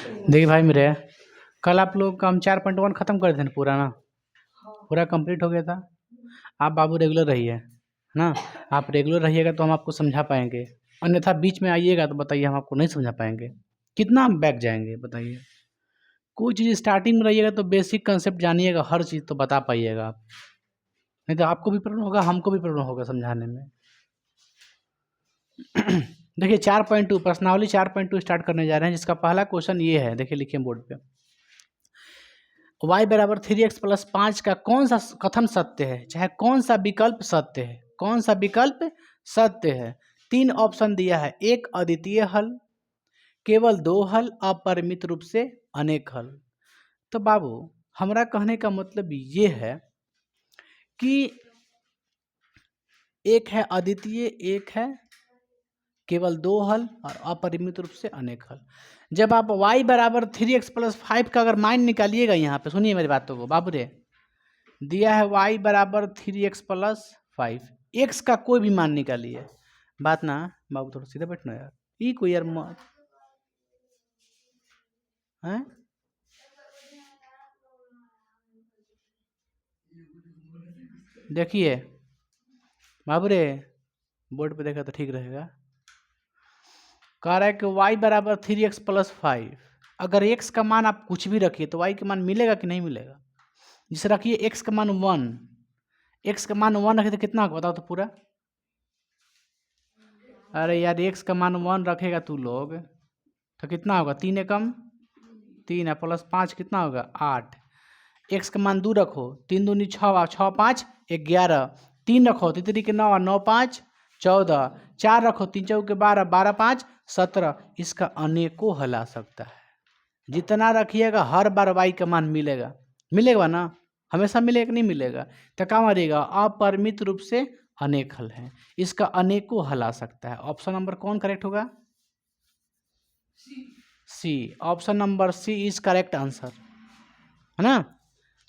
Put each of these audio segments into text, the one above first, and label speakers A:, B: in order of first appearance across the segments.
A: देखिए भाई मेरे, कल आप लोग का हम 4.1 ख़त्म कर थे ना, पूरा ना, पूरा कंप्लीट हो गया था। आप बाबू रेगुलर रहिए, है ना। आप रेगुलर रहिएगा तो हम आपको समझा पाएंगे, अन्यथा बीच में आइएगा तो बताइए हम आपको नहीं समझा पाएंगे। कितना हम बैक जाएंगे बताइए। कोई चीज़ स्टार्टिंग में रहिएगा तो बेसिक कंसेप्ट जानिएगा, हर चीज़ तो बता पाइएगा आप, नहीं तो आपको भी प्रॉब्लम होगा, हमको भी प्रॉब्लम होगा समझाने में। देखिए 4.2 प्रश्नावली 4.2 स्टार्ट करने जा रहे हैं, जिसका पहला क्वेश्चन ये है। देखिए लिखिए बोर्ड पे, y बराबर 3x प्लस 5 का कौन सा कथन सत्य है, चाहे कौन सा विकल्प सत्य है, कौन सा विकल्प सत्य है। 3 ऑप्शन दिया है, एक अद्वितीय हल, केवल 2 हल, अपरिमित रूप से अनेक हल। तो बाबू हमारा कहने का मतलब ये है कि एक है अद्वितीय, एक है केवल 2 हल और अपरिमित रूप से अनेक हल। जब आप y बराबर 3x प्लस 5 का अगर मान निकालिएगा, यहाँ पे सुनिए मेरी बातों को बाबू रे, दिया है y बराबर 3x प्लस 5, x का कोई भी मान निकालिए। बात ना बाबू, थोड़ा सीधे बैठना यार, ये कोई यार मत है। देखिए बाबू रे, बोर्ड पे देखा तो ठीक रहेगा। कह रहा है कि y बराबर 3x प्लस 5, अगर x का मान आप कुछ भी रखिए तो y का मान मिलेगा कि नहीं मिलेगा। जिसे रखिए x का मान 1, x का मान 1 रखे तो कितना होगा बताओ तो पूरा। अरे यार x का मान 1 रखेगा तू लोग तो कितना होगा, 3 एकम 3 है, प्लस 5 कितना होगा 8। x का मान 2 रखो, 3 दूनी 6, 6 5 11, 3 रखो 3 3 के 9, 9 5 14, 4 रखो 3 4 के 12, 12 5 17। इसका अनेकों हल आ सकता है। जितना रखिएगा हर बार y का मान मिलेगा, मिलेगा ना, हमेशा मिलेगा कि नहीं मिलेगा। तो क्या मारिएगा, अपरिमित रूप से अनेक हल है, इसका अनेकों हल आ सकता है। ऑप्शन नंबर कौन करेक्ट होगा, C. Option number C is correct answer, है ना।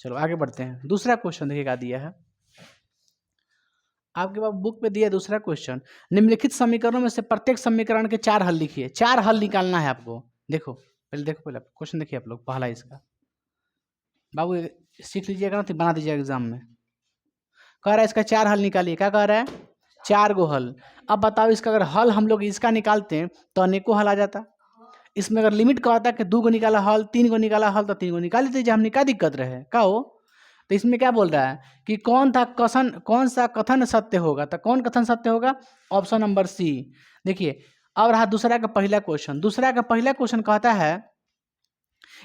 A: चलो आगे बढ़ते हैं। दूसरा क्वेश्चन देखिए क्या दिया है आपके पास बुक पे दिया। दूसरा क्वेश्चन, निम्नलिखित समीकरणों में से प्रत्येक समीकरण के 4 हल लिखिए। 4 हल निकालना है आपको। देखो पहले क्वेश्चन देखिए आप लोग, पहला इसका बाबू सीख लीजिएगा ना तो बना दीजिएगा एग्जाम में। कह रहा है इसका 4 हल निकालिए, क्या कह रहा है 4 गो हल। अब बताओ इसका अगर हल हम लोग इसका निकालते हैं तो अनेकों हल आ जाता। इसमें अगर लिमिट कहता कि 2 गो निकाला हल, 3 गो निकाला हल, तो 3 गो निकाल दीजिए, हमने क्या दिक्कत रहे का हो। तो इसमें क्या बोल रहा है कि कौन सा कथन सत्य होगा। तो कौन कथन सत्य होगा, ऑप्शन नंबर सी। देखिए अब रहा दूसरा का पहला क्वेश्चन। दूसरा का पहला क्वेश्चन कहता है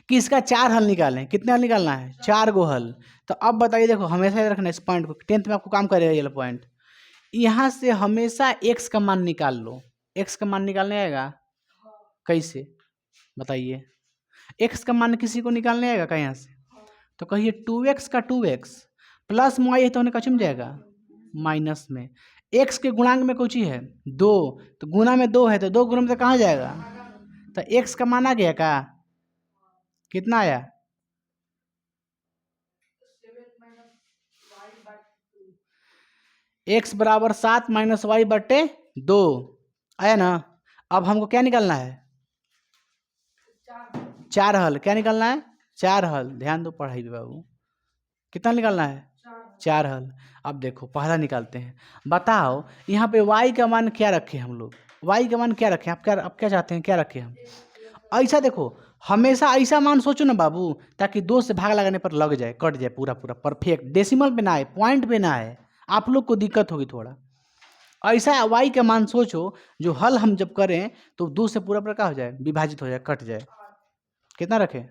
A: कि इसका 4 हल निकालें। कितने हल निकालना है, 4 गो हल। तो अब बताइए, देखो हमेशा याद रखना इस पॉइंट को, 10th में आपको काम करेगा ये पॉइंट। यहाँ से हमेशा x का मान निकाल लो। x का मान निकालने आएगा कैसे बताइए। x का मान किसी को निकालने आएगा क्या यहाँ से, तो कहिए 2x का 2x प्लस y है तो उन्हें कचुम जाएगा माइनस में। x के गुणांक में कुछ ही है 2, तो गुना में 2 है तो 2 गुना में तो कहाँ जाएगा। तो x का मान आ गया का, कितना आया, x बराबर 7 माइनस वाई बटे 2 आया ना। अब हमको क्या निकालना है, 4 हल। क्या निकालना है, 4 हल। ध्यान दो पढ़ाई में बाबू, कितना निकालना है, 4 हल। अब देखो पहला निकालते हैं। बताओ यहाँ पे y का मान क्या रखे हम लोग, y का मान क्या रखें, आप क्या चाहते हैं क्या रखें हम। ऐसा देखो हमेशा ऐसा मान सोचो ना बाबू, ताकि 2 से भाग लगाने पर लग जाए, कट जाए पूरा पूरा परफेक्ट, डेसिमल पे ना आए, पॉइंट पे ना आए, आप लोग को दिक्कत होगी थोड़ा। ऐसा y का मान सोचो जो हल हम जब करें तो 2 से पूरा पूरा क्या हो जाए, विभाजित हो जाए, कट जाए। कितना रखें,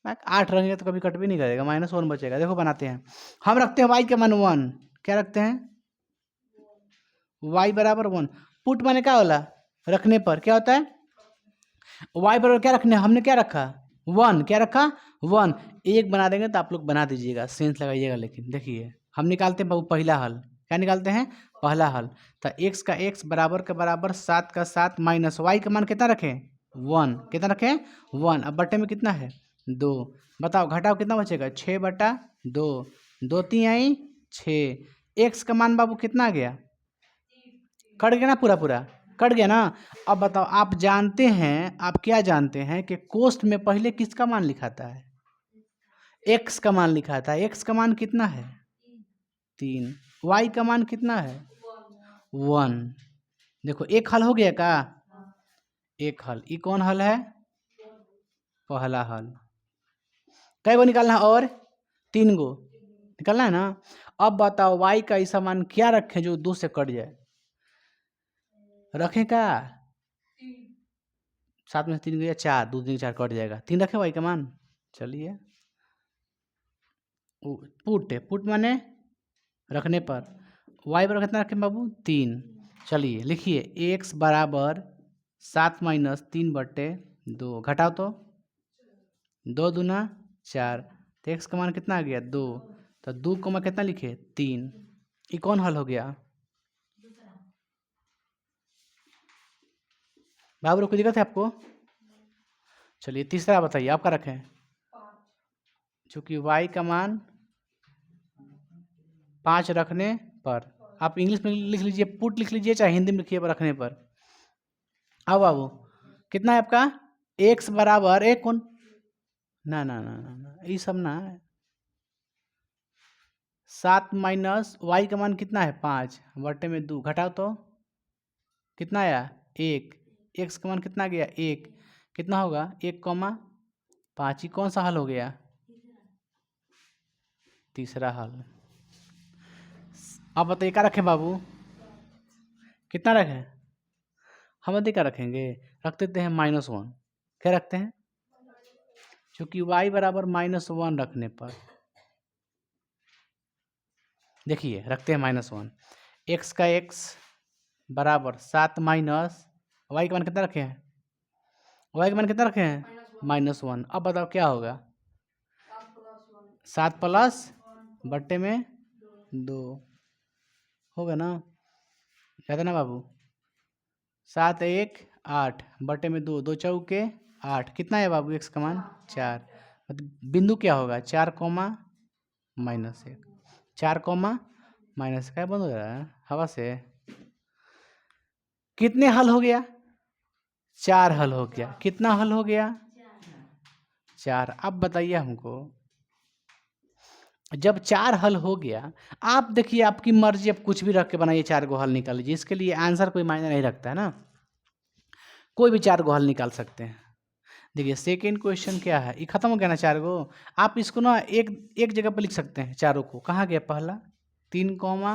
A: 8 रहेंगे तो कभी कट भी नहीं करेगा, -1 बचेगा। देखो बनाते हैं, हम रखते हैं y का मान 1। क्या रखते हैं, y बराबर 1। पुट माने क्या होला, रखने पर क्या होता है, y बराबर क्या रखने, हमने क्या रखा 1, क्या रखा 1। एक बना देंगे तो आप लोग बना दीजिएगा, सेंस लगाइएगा। लेकिन देखिए हम निकालते हैं पहला हल। क्या निकालते हैं, पहला हल। तो x का x बराबर के बराबर 7 का 7 माइनस y का मान कितना रखें 1, कितना रखें 1। अब बटे में कितना है 2, बताओ घटाओ कितना बचेगा 6 बटा 2, 2 3 आई 6। x का मान बाबू कितना आ गया, कट गया ना पूरा पूरा, कट गया ना। अब बताओ, आप जानते हैं, आप क्या जानते हैं कि कोष्ठ में पहले किसका मान लिखाता है? x का मान लिखाता है। x का मान कितना है? 3। y का मान कितना है? 1। देखो एक हल हो गया का? एक हल। ये कौन हल है? पहला हल। कै गो निकालना है? और 3 गो निकालना है ना। अब बताओ y का ऐसा मान क्या रखें जो 2 से कट जाए? रखें का? 7 में से 3 गया 4, 2 3 4 कट जाएगा। 3 रखे y का मान। चलिए पुट माने रखने पर। y पर कितना रखें बाबू? 3। चलिए लिखिए x बराबर 7 माइनस 3/2। घटाओ तो 2 दूना 4, तो x का मान कितना आ गया? 2। तो 2 को कितना लिखे? 3। ये कौन हल हो गया बाबू? कोई दिक्कत है आपको? चलिए तीसरा बताइए, आपका रखें। चूंकि y का मान 5 रखने पर, आप इंग्लिश में लिख लीजिए, पुट लिख लीजिए, चाहे हिंदी में लिखिए रखने पर। अब बाबू कितना है आपका? x बराबर एक कौन ना ना ना ना ना ये सब ना है। 7 माइनस y का मान कितना है? 5 बटे में 2। घटाओ तो कितना आया? 1। x का मान कितना गया? 1। कितना होगा? 1,5। ही कौन सा हल हो गया? तीसरा हल। अब बताइए क्या रखें बाबू? कितना रखें? हम अधिक क्या रखेंगे? रख देते हैं -1। क्या रखते हैं? क्योंकि y बराबर -1 रखने पर, देखिए रखते हैं -1। x का x बराबर 7 माइनस y का मान कितना रखे हैं? y का मान कितना रखे हैं? -1। अब बताओ क्या होगा? 7 प्लस बट्टे में 2 होगा ना। याद है ना बाबू? 7 1 8 बटे में 2, 2 चौके 8। कितना है बाबू x का मान? 4। मतलब बिंदु क्या होगा? 4 कोमा -1। 4 कोमा -, क्या बंद हो रहा है हवा से? कितने हल हो गया? 4 हल हो गया। कितना हल हो गया? 4। अब बताइए हमको, जब 4 हल हो गया, आप देखिए आपकी मर्जी, अब कुछ भी रख के बनाइए, 4 गो हल निकाल लीजिए। इसके लिए आंसर कोई मायने नहीं रखता है ना, कोई भी 4 गो हल निकाल सकते हैं। देखिए सेकेंड क्वेश्चन क्या है, ये खत्म हो गया ना 4 गो। आप इसको ना एक एक जगह पर लिख सकते हैं चारों को। कहाँ गया? पहला 3 कॉमा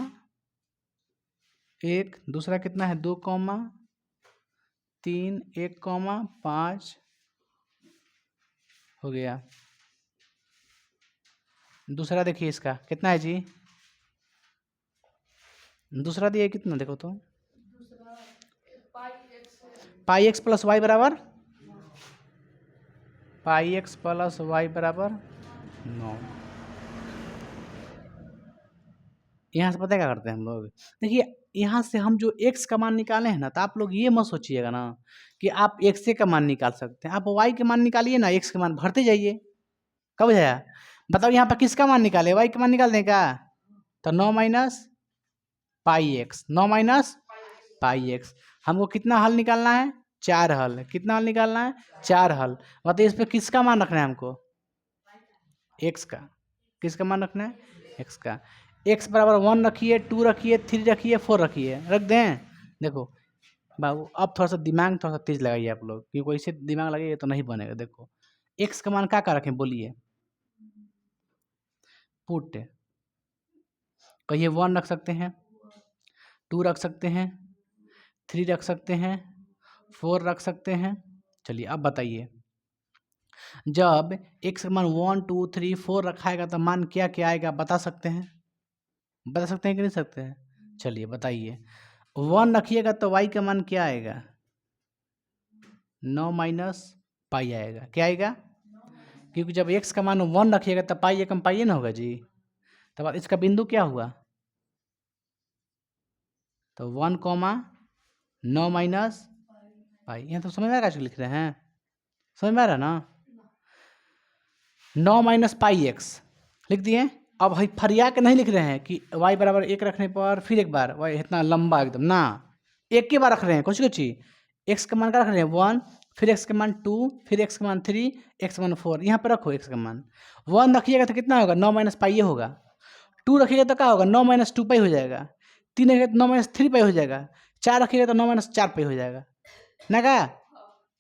A: 1, दूसरा कितना है? 2 कॉमा 3, 1 कॉमा 5 हो गया। दूसरा देखिए इसका कितना है जी? दूसरा दिया कितना देखो तो? पाई एक्स प्लस वाई बराबर, पाई एक्स प्लस वाई बराबर 9। यहाँ से पता है क्या करते हैं हम लोग? देखिए यहाँ से हम जो x का मान निकाले हैं ना, तो आप लोग ये मत सोचिएगा ना कि आप x का मान निकाल सकते हैं। आप y के मान निकालिए ना, x के मान भरते जाइए। कब जाया? बताओ यहाँ पर किसका मान निकाले? y का मान निकाल दें का? तो 9 minus pi x, 9 minus pi x. हमको कितना हल निकालना है? 4 हल। कितना हल निकालना है? 4 हल। बताइए इस पर किसका मान रखना है हमको? x का। किसका मान रखना है? x का। x बराबर 1 रखिए, 2 रखिए, 3 रखिए, 4 रखिए। रख दें? देखो बाबू अब थोड़ा सा दिमाग थोड़ा सा तेज लगाइए आप लोग, क्योंकि ऐसे दिमाग लगेगा तो नहीं बनेगा। देखो x का मान क्या रखें? बोलिए। पुट कहिए 1 रख सकते हैं, 2 रख सकते हैं, 3 रख सकते हैं, 4 रख सकते हैं। चलिए अब बताइए, जब x का मान 1 2 3 4 रखाएगा तो मान क्या क्या आएगा? बता सकते हैं? बता सकते हैं कि नहीं सकते हैं? चलिए बताइए। 1 रखिएगा तो y का मान क्या आएगा? 9 माइनस पाई आएगा। क्या आएगा? क्योंकि जब x का मान 1 रखिएगा तो पाई एकम पाई ना होगा जी। तब इसका बिंदु क्या हुआ? तो 1 कॉमा 9 माइनस पाई। यहाँ तो समझ में आ रहा है लिख रहे हैं? समझ में आ रहा है ना? 9 माइनस पाई एक्स लिख दिए। अब भाई फरिया के नहीं लिख रहे हैं कि y बराबर 1 रखने पर फिर एक बार y इतना लंबा एकदम ना, एक के बार रख रहे हैं कुछ कुछ एक्स का मान का रख रहे हैं 1, फिर एक्स का मान 2, फिर एक्स का मान 3, एक्स का मान 4, यहाँ पर रखो एक्स का मान 1 रखिएगा तो कितना होगा 9 माइनस पाई होगा, 2 रखिएगा तो क्या होगा 9 माइनस 2 पाई हो जाएगा, 3 रखिएगा तो 9 माइनस 3 पाई हो जाएगा, 4 रखिएगा तो 9 माइनस 4 पाई हो जाएगा ना क्या।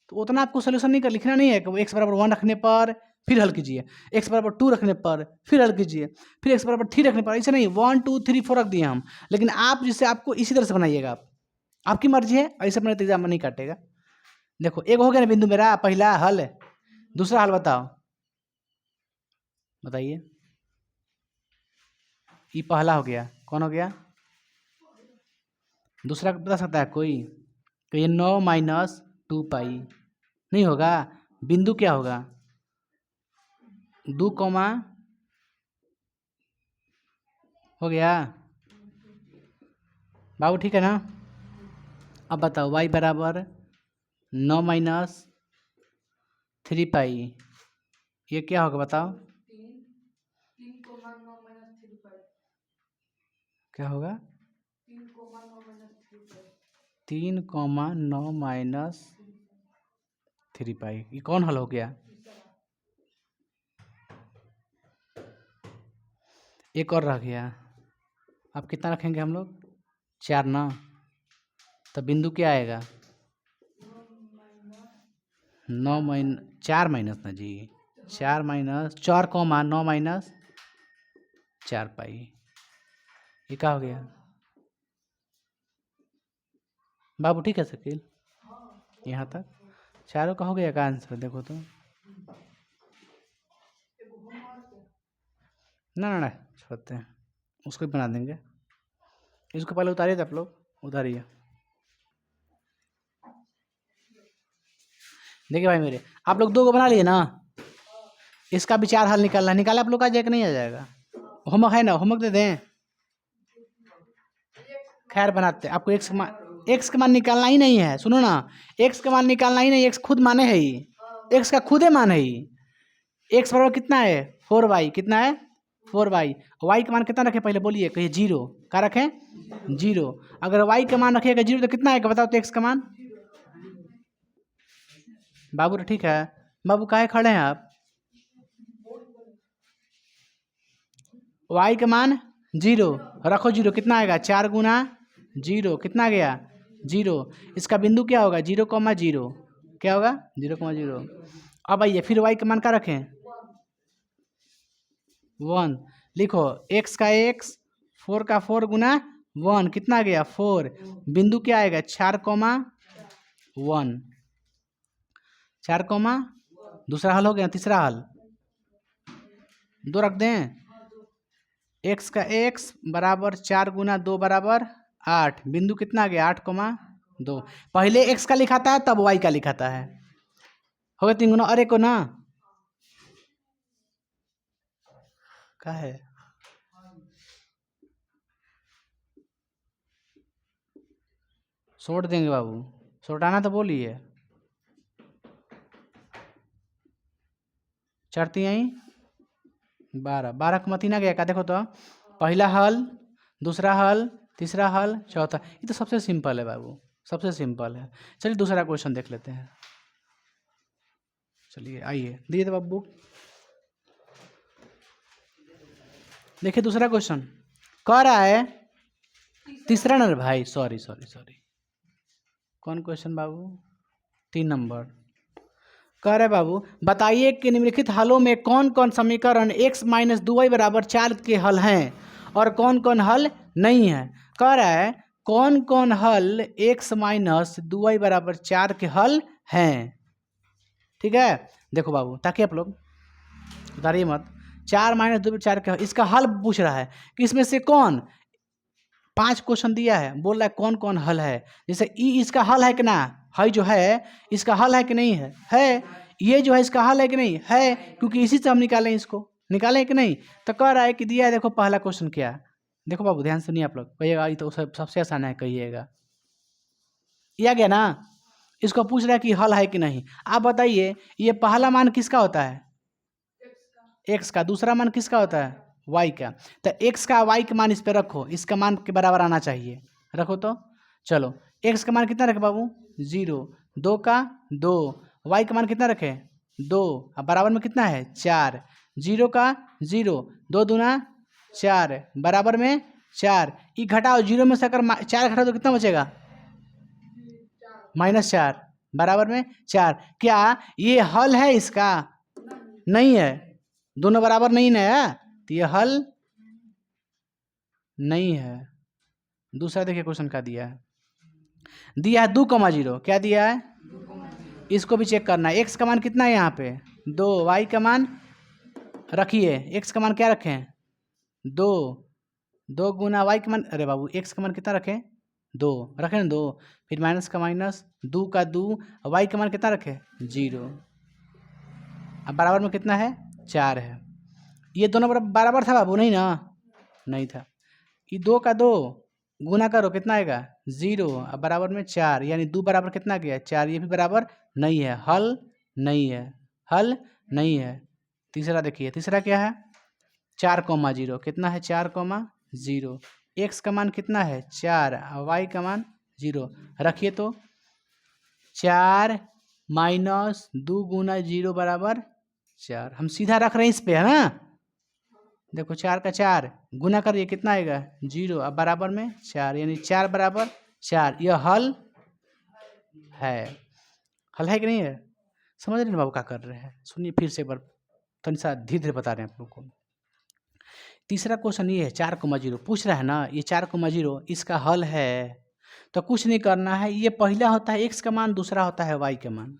A: तो उतना आपको सोल्यूशन नहीं कर लिखना नहीं है कि एक्स बराबर 1 रखने पर फिर हल कीजिए, एक्स बराबर 2 रखने पर फिर हल कीजिए, फिर एक्स बराबर 3 रखने पर, ऐसे नहीं 1 2 3 4 रख दिए हम। लेकिन आप जिससे आपको इसी तरह से बनाइएगा, आप आपकी मर्जी है, ऐसे अपने एग्जाम में नहीं काटेगा। देखो एक हो गया ना बिंदु मेरा पहला हल, दूसरा हल बताओ, बताइए। ये पहला हो गया, कौन हो गया, दूसरा बता सकता है कोई, तो ये 9 माइनस 2 पाई नहीं होगा, बिंदु क्या होगा 2 कॉमा हो गया बाबू, ठीक है ना। अब बताओ y बराबर 9 माइनस 3 पाई, ये क्या होगा बताओ, क्या होगा 3,9 माइनस 3 पाई, ये कौन हल हो गया। एक और रह गया, अब कितना रखेंगे हम लोग 4 ना, तो बिंदु क्या आएगा 9 माइन 4 माइनस ना जी, 4 माइनस 4 कॉमा 9 माइनस 4 पाई, ये क्या हो गया बाबू, ठीक है शकील, यहाँ तक चारों का हो गया का आंसर। देखो तो ना छोड़ते हैं, उसको भी बना देंगे, इसको पहले उतारिए थे आप लोग, उतारिए। देखिए भाई मेरे, आप लोग 2 को बना लिए ना, इसका भी 4 हल निकालना है, निकाला आप लोग का जाएगा नहीं आ जाएगा, होमवर्क है ना, होमवर्क दे दें, खैर बनाते आपको एक्स का मान निकालना ही नहीं है, सुनो ना, एक्स का मान निकालना ही नहीं, एक्स खुद माने है ही, एक्स का खुदे मान है ही, एक्स बराबर कितना है 4y, कितना है 4y, वाई का मान कितना रखें पहले बोलिए, कहिए 0, क्या रखें 0, अगर y का मान रखिएगा 0 तो कितना आएगा बताओ तो एक्स का मान बाबू, तो ठीक है बाबू, काहे खड़े हैं आप, y का मान 0 रखो, 0 कितना आएगा 4 गुना 0 कितना गया 0, इसका बिंदु क्या होगा 0,0, क्या होगा 0,0। अब आइए फिर y का मान क्या रखें 1, लिखो x का x 4 का 4 गुना 1 कितना गया 4, बिंदु क्या आएगा 4,1, 4, दूसरा हल हो गया, तीसरा हल 2 रख दें, x का x बराबर 4 गुना 2 बराबर 8, बिंदु कितना गया 8,2, पहले x का लिखाता है तब y का लिखाता है, हो गया 3 गुना, अरे को ना क्या है छोड़ देंगे बाबू, छोटाना तो बोलिए, चढ़ती आई 12 का मतीना गया क्या, देखो तो पहला हल, दूसरा हल, तीसरा हल, चौथा, ये तो सबसे सिंपल है बाबू, सबसे सिंपल है। चलिए दूसरा क्वेश्चन देख लेते हैं, चलिए आइए दिए तो बाबू, देखिए दूसरा क्वेश्चन कह रहा है, तीसरा ना भाई, सॉरी, कौन क्वेश्चन बाबू 3 नंबर, कह रहे बाबू बताइए कि निम्नलिखित हलों में कौन कौन समीकरण x माइनस 2y बराबर 4 के हल हैं और कौन कौन हल नहीं है। कह रहा है कौन कौन हल x माइनस 2y बराबर 4 के हल हैं, ठीक है। देखो बाबू ताकि आप लोग उतारिए मत, 4 माइनस 2 4 का इसका हल पूछ रहा है कि इसमें से कौन, 5 क्वेश्चन दिया है, बोल रहा है कौन कौन हल है, जैसे इसका हल है कि ना है, जो है इसका हल है कि नहीं है, ये जो है इसका हल है कि नहीं है, क्योंकि इसी से हम निकालें, इसको निकालें कि नहीं। तो कह रहा है कि दिया है, देखो पहला क्वेश्चन क्या, देखो बाबू ध्यान सुनिए आप लोग, कहिएगा ये तो सबसे आसान है, कहिएगा ये आ गया ना, इसको पूछ रहा है कि हल है कि नहीं। आप बताइए ये पहला मान किसका होता है एक्स का, दूसरा मान किसका होता है वाई का, तो एक्स का वाई का मान इस पर रखो, इसका मान के बराबर आना चाहिए, रखो तो चलो एक्स का मान कितना रखे बाबू 0, 2 का 2, वाई का मान कितना रखे 2, अब बराबर में कितना है 4, 0 का 0, 2 दूना 4 बराबर में 4, ये घटाओ 0 में से अगर 4 घटाओ तो कितना बचेगा -4 बराबर में 4। क्या ये हल है इसका नहीं है, दोनों बराबर नहीं है तो ये हल नहीं है। दूसरा देखिए क्वेश्चन क्या दिया है, दिया है 2,0, क्या दिया है इसको भी चेक करना है। एक्स का मान कितना है यहाँ पे 2, वाई का मान रखिए, एक्स का मान क्या रखें 2, 2 गुना वाई का मान, अरे बाबू एक्स का मान कितना रखें 2, रखें ना 2, फिर माइनस का माइनस, 2 का 2, वाई का मान कितना रखें 0, अब बराबर में कितना है 4 है। ये दोनों बराबर था बाबू नहीं ना, नहीं था। ये 2 का 2 गुना करो कितना आएगा 0, अब बराबर में 4, यानी 2 बराबर कितना गया 4, ये भी बराबर नहीं है, हल नहीं है, हल नहीं है। तीसरा देखिए, तीसरा क्या है 4,0, कितना है 4,0, एक्स का मान कितना है 4, वाई का मान 0, रखिए तो 4 माइनस 2 गुना 0 बराबर 4, हम सीधा रख रहे हैं इस पे है ना, देखो 4 का 4 गुना करिए कितना आएगा 0, अब बराबर में 4, यानी 4 बराबर 4, यह हल है। हल है कि नहीं है, समझ रहे हैं बाबू क्या कर रहे हैं, सुनिए फिर से एक बार थोड़ा सा धीरे धीरे बता रहे हैं आप लोग को। तीसरा क्वेश्चन ये है 4,0 पूछ रहा है ना, ये 4,0 इसका हल है तो कुछ नहीं करना है, ये पहला होता है एक्स का मान, दूसरा होता है वाई का मान।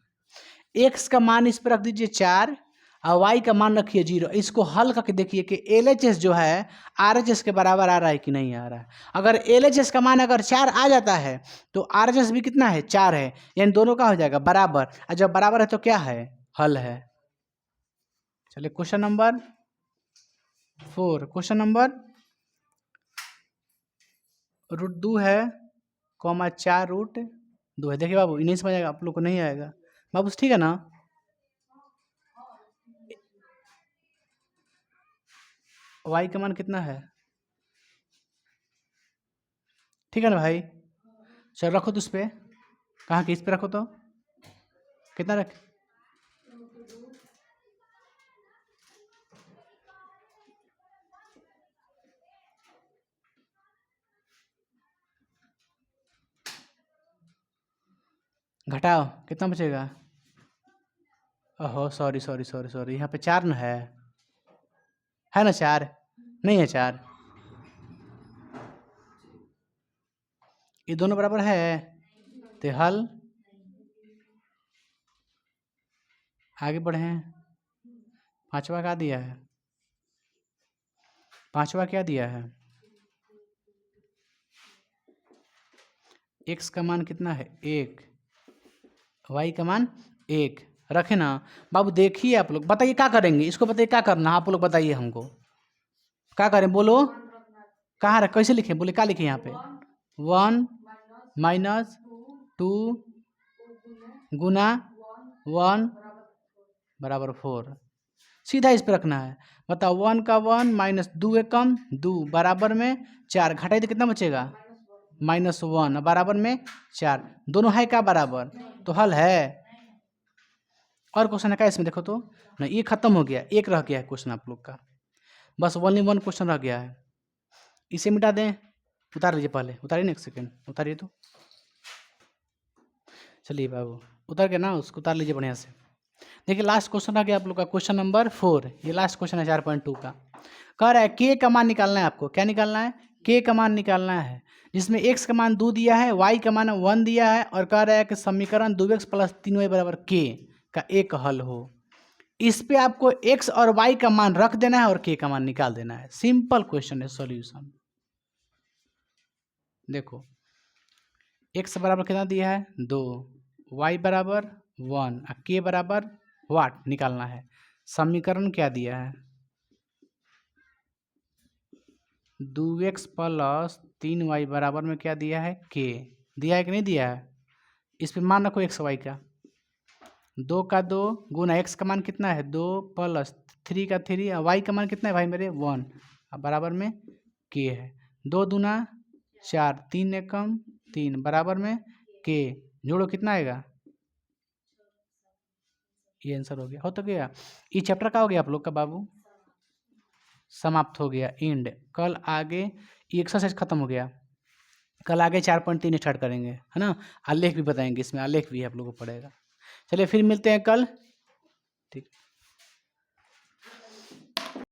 A: एक्स का मान इस पर रख दीजिए 4 और वाई का मान रखिए 0, इसको हल करके देखिए कि LHS जो है RHS के बराबर आ रहा है कि नहीं आ रहा है। अगर LHS का मान अगर 4 आ जाता है तो RHS भी कितना है 4 है, यानी दोनों का हो जाएगा बराबर, और जब बराबर है तो क्या है हल है। चलिए क्वेश्चन नंबर 4, क्वेश्चन नंबर √2 है, 4√2 है। देखिए बाबू नहीं समझ आएगा आप लोग को, नहीं आएगा बाबू ठीक है ना। वाई का मान कितना है, ठीक है ना भाई, चल रखो तो उस पर, कहाँ कि इस पे रखो तो कितना रख, घटाओ कितना बचेगा, ओहो सॉरी सॉरी सॉरी सॉरी, यहाँ पे 4 न है ना 4 नहीं है 4, ये दोनों बराबर है तो हल। आगे बढ़े, पांचवा क्या दिया है, पांचवा क्या दिया है, एक्स का मान कितना है 1, वाई का मान 1, रखे ना बाबू। देखिए आप लोग बताइए क्या करेंगे, इसको बताइए क्या करना, आप लोग बताइए हमको क्या करें, बोलो कहाँ रख, कैसे लिखें, बोले क्या लिखें यहाँ पे 1 माइनस 2 गुना 1 बराबर 4, सीधा इस पे रखना है। बताओ 1 का 1 माइनस 2 एकम 2 बराबर में 4, घटाई तो कितना बचेगा -1 बराबर में 4, दोनों है क्या बराबर, तो हल है। और क्वेश्चन है क्या इसमें, देखो तो ना, ये खत्म हो गया, एक रह गया है क्वेश्चन आप लोग का, बस ओनली 1 क्वेश्चन रह गया है, इसे मिटा दें, उतार लीजिए पहले, उतारिए ना, एक सेकेंड उतारिए तो, चलिए बाबू उतार के ना उसको उतार लीजिए बढ़िया से। देखिए लास्ट क्वेश्चन आ गया आप लोग का, क्वेश्चन नंबर 4, ये लास्ट क्वेश्चन है 4.2 का। कह रहा है के का मान निकालना है आपको, क्या निकालना है के का मान निकालना है, जिसमें एक्स का मान 2 दिया है, वाई का मान 1 दिया है, और कह रहा है कि समीकरण 2x + 3y बराबर के का एक हल हो। इस पे आपको एक्स और वाई का मान रख देना है और के का मान निकाल देना है, सिंपल क्वेश्चन है, सॉल्यूशन देखो एक्स बराबर कितना दिया है 2, वाई बराबर 1, के बराबर वाट निकालना है। समीकरण क्या दिया है 2x + 3y बराबर में क्या दिया है के, दिया है कि नहीं दिया है, इस पे मान रखो एक्स वाई का, 2 का 2 गुना एक्स का मान कितना है 2 + 3 का 3, वाई का मान कितना है भाई मेरे 1, अब बराबर में के है, 2 दूना 4, 3 एकम 3 बराबर में के, जोड़ो कितना आएगा, ये आंसर हो गया। हो तो गया, ये चैप्टर का हो गया आप लोग का बाबू, समाप्त हो गया, एंड। कल आगे ये एक्सरसाइज खत्म हो गया, कल आगे 4.3 स्टार्ट करेंगे, है ना। आलेख भी बताएंगे, इसमें आलेख भी आप लोगों को पड़ेगा। चलिए फिर मिलते हैं कल, ठीक।